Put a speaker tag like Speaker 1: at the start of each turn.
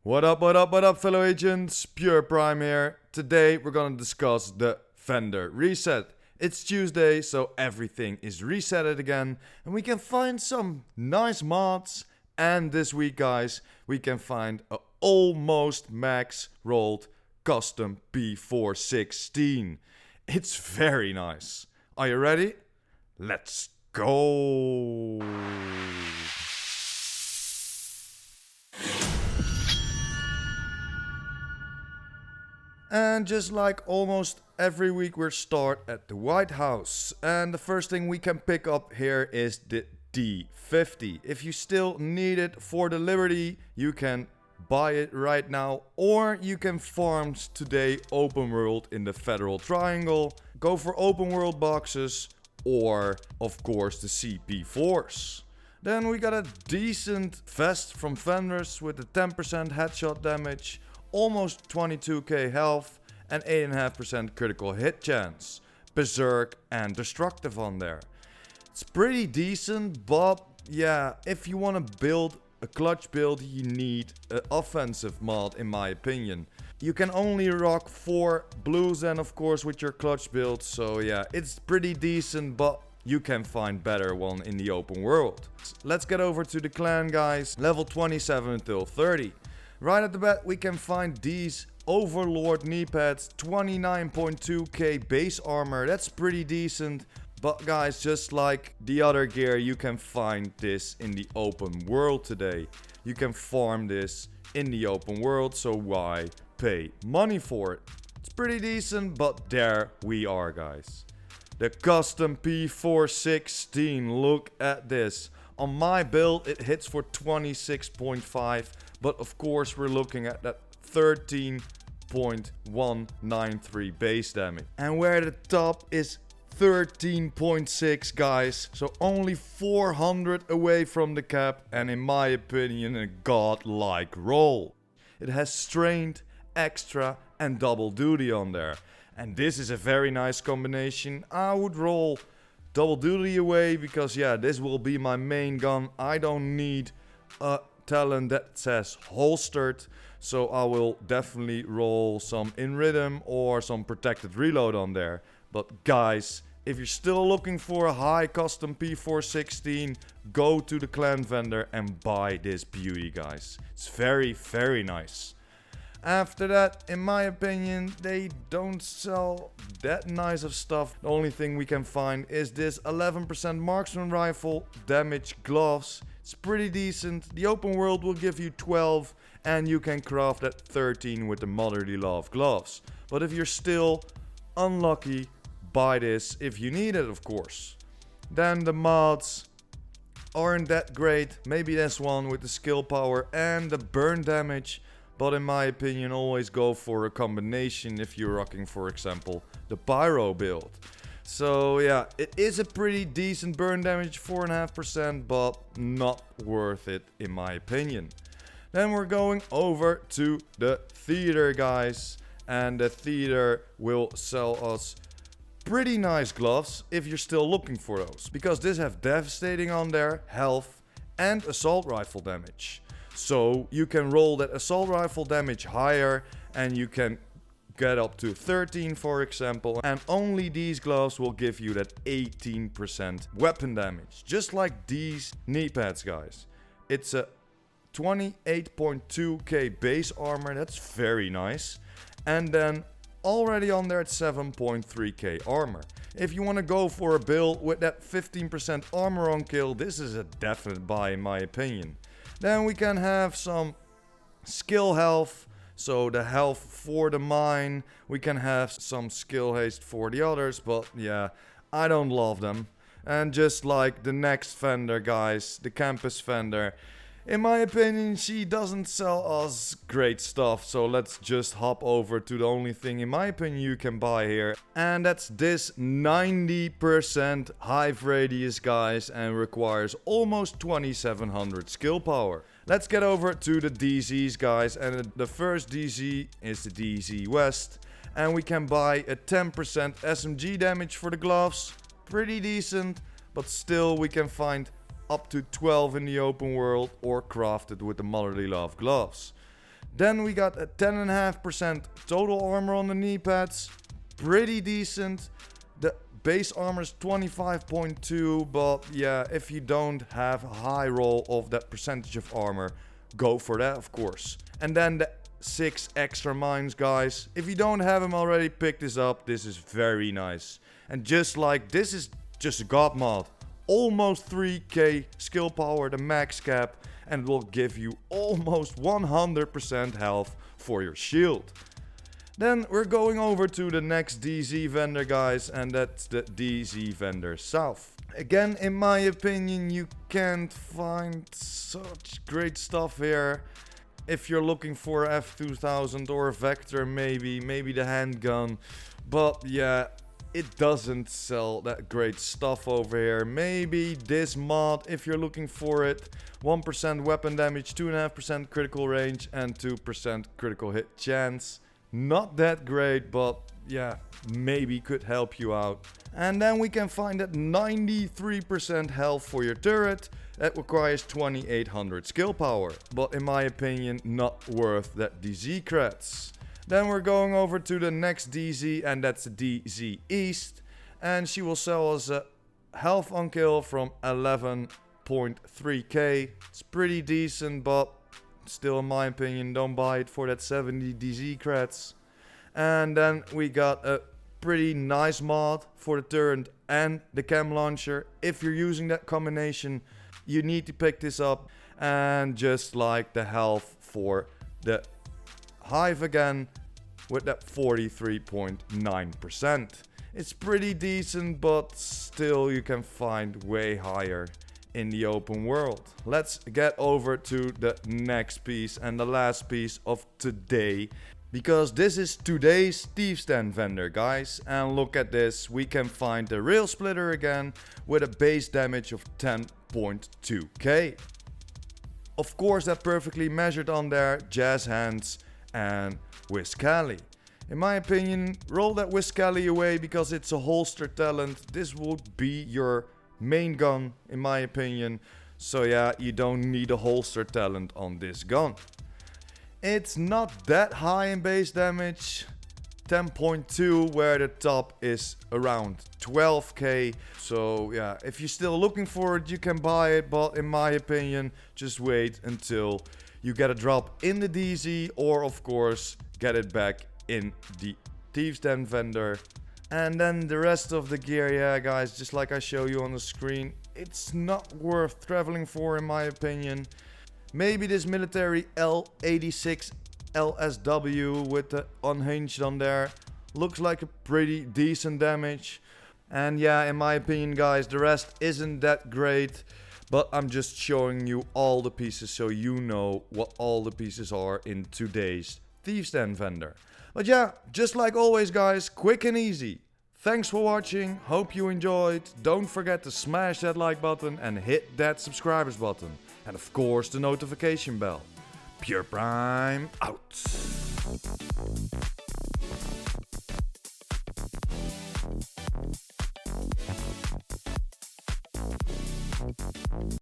Speaker 1: What up, fellow agents? PurePrime here. Today we're gonna discuss the Fender reset. It's Tuesday, so everything is resetted again, and we can find some nice mods. And this week, guys, we can find a almost max rolled custom P416. It's very nice. Are you ready? Let's go! And just like almost every week, we start at the White House. And the first thing we can pick up here is the D50. If you still need it for the Liberty, you can buy it right now, or you can farm today open world in the Federal Triangle. Go for open world boxes, or of course the CP4s. Then we got a decent vest from Fenders with a 10% headshot damage, almost 22k health, and 8.5% critical hit chance. Berserk and destructive on there. It's pretty decent, but yeah, if you want to build a clutch build, you need an offensive mod, in my opinion. You can only rock 4 blues then, of course, with your clutch build. So yeah, it's pretty decent, but you can find better one in the open world. Let's get over to the clan, guys. Level 27 until 30. Right at the bat, we can find these Overlord knee pads, 29.2k base armor. That's pretty decent. But guys, just like the other gear, you can find this in the open world today. You can farm this in the open world, so why pay money for it? It's pretty decent, but there we are, guys. The custom P416, look at this. On my build, it hits for 26.5, but of course we're looking at that 13.193 base damage. And where the top is 13.6, guys, so only 400 away from the cap, and in my opinion a godlike roll. It has strained, extra and double duty on there, and this is a very nice combination. I would roll double duty away because yeah, this will be my main gun. I don't need a talent that says holstered, so I will definitely roll some in rhythm or some protected reload on there. But guys, if you're still looking for a high custom P416, go to the clan vendor and buy this beauty, guys. It's very, very nice. After that, in my opinion, they don't sell that nice of stuff. The only thing we can find is this 11% marksman rifle damage gloves. It's pretty decent. The open world will give you 12, and you can craft at 13 with the motherly love gloves. But if you're still unlucky, buy this if you need it, of course. Then the mods aren't that great. Maybe this one with the skill power and the burn damage. But in my opinion, always go for a combination if you're rocking, for example, the pyro build. So yeah, it is a pretty decent burn damage, 4.5%, but not worth it in my opinion. Then we're going over to the theater, guys. And the theater will sell us pretty nice gloves if you're still looking for those, because this have devastating on there, health and assault rifle damage. So you can roll that assault rifle damage higher, and you can get up to 13, for example, and only these gloves will give you that 18% weapon damage, just like these knee pads, guys. It's a 28.2k base armor. That's very nice. And then already on there at 7.3k armor. If you want to go for a build with that 15% armor on kill, this is a definite buy in my opinion. Then we can have some skill health, so the health for the mine. We can have some skill haste for the others, but yeah, I don't love them. And just like the next Fender, guys, the campus Fender, in my opinion, she doesn't sell us great stuff, so let's just hop over to the only thing, in my opinion, you can buy here. And that's this 90% hive radius, guys, and requires almost 2700 skill power. Let's get over to the DZs, guys, and the first DZ is the DZ West. And we can buy a 10% SMG damage for the gloves, pretty decent, but still we can find up to 12 in the open world or crafted with the motherly love gloves. Then we got a 10.5% total armor on the knee pads. Pretty decent. The base armor is 25.2, but yeah, if you don't have a high roll of that percentage of armor, go for that, of course. And then the 6 extra mines, guys. If you don't have them already, pick this up. This is very nice. And just like this is just a god mod. Almost 3k skill power, the max cap, and it will give you almost 100% health for your shield. Then we're going over to the next DZ vendor, guys, and that's the DZ Vendor South. Again, in my opinion, you can't find such great stuff here. If you're looking for F2000 or a Vector, maybe the handgun, but yeah, it doesn't sell that great stuff over here. Maybe this mod if you're looking for it. 1% weapon damage, 2.5% critical range, and 2% critical hit chance. Not that great, but yeah, maybe could help you out. And then we can find that 93% health for your turret. That requires 2800 skill power. But in my opinion, not worth that DZ Kratz. Then we're going over to the next DZ, and that's the DZ East. And she will sell us a health on kill from 11.3k. It's pretty decent, but still in my opinion, don't buy it for that 70 DZ Kratz. And then we got a pretty nice mod for the turret and the cam launcher. If you're using that combination, you need to pick this up. And just like the health for the Hive again, with that 43.9%. It's pretty decent, but still you can find way higher in the open world. Let's get over to the next piece and the last piece of today, because this is today's Steveston Vendor, guys. And look at this, we can find the rail splitter again with a base damage of 10.2k. Of course, that perfectly measured on there, Jazz Hands and Whiskali. In my opinion, roll that Whiskali away because it's a holster talent. This would be your main gun, in my opinion. So yeah, you don't need a holster talent on this gun. It's not that high in base damage, 10.2, where the top is around 12k. So yeah, if you're still looking for it, you can buy it, but in my opinion, just wait until you get a drop in the DZ, or of course get it back in the Steveston Vendor. And then the rest of the gear, yeah guys, just like I show you on the screen, it's not worth traveling for, in my opinion. Maybe this military L86 LSW with the unhinged on there looks like a pretty decent damage. And yeah, in my opinion, guys, the rest isn't that great. But I'm just showing you all the pieces so you know what all the pieces are in today's Steveston Vendor. But yeah, just like always, guys, quick and easy. Thanks for watching, hope you enjoyed. Don't forget to smash that like button and hit that subscribers button. And of course the notification bell. PurePrime out.